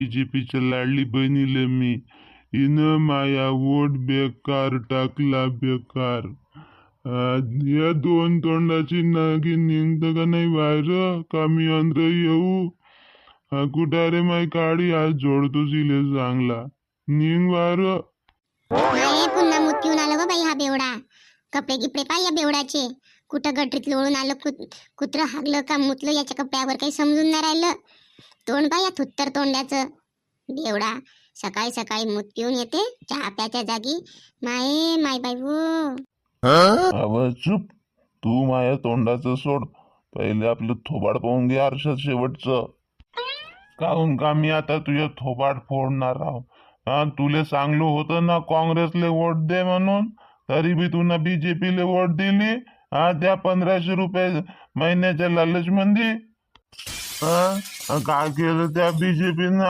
बीजेपीच्या लाडली बहिणीले मी हिनं माया वोट बेकार टाकला बेकार. या दोन तोंडाची नागी निघत का नाही बाहेर का मी अंतर येऊ. कुठे रे माई काळी आज जोडतो सिले चांगला निघ बाहेर. माये पुन्हा मूत पिऊन आलं व बाई हा बेवडा. कपडे गिपडे पाय या बेवडाचे. कुठं गटरीत लोळून आलं कुत्र हागलं का मुतलं याच्या कपड्यावर काही समजून नाही राहिलं. तोंड पाय या थुत्तर तोंड्याचं बेवडा. सकाळी सकाळी मूत पिऊन येते चहा प्याच्या जागी. माय बाई अव चुप. तू माया तोंडाचं सोड. पहिले आपलं थोबाड पाहून घे आरशात शेवटचं. काहून का मी आता तुझ्या थोबाड फोडणार आहो. तुले सांगलो होतं ना काँग्रेसले वोट दे म्हणून, तरी बी तू ना बीजेपीले वोट दिली. त्या 1500 रुपये महिन्याच्या लालच मंदी. काय केलं त्या बीजेपीनं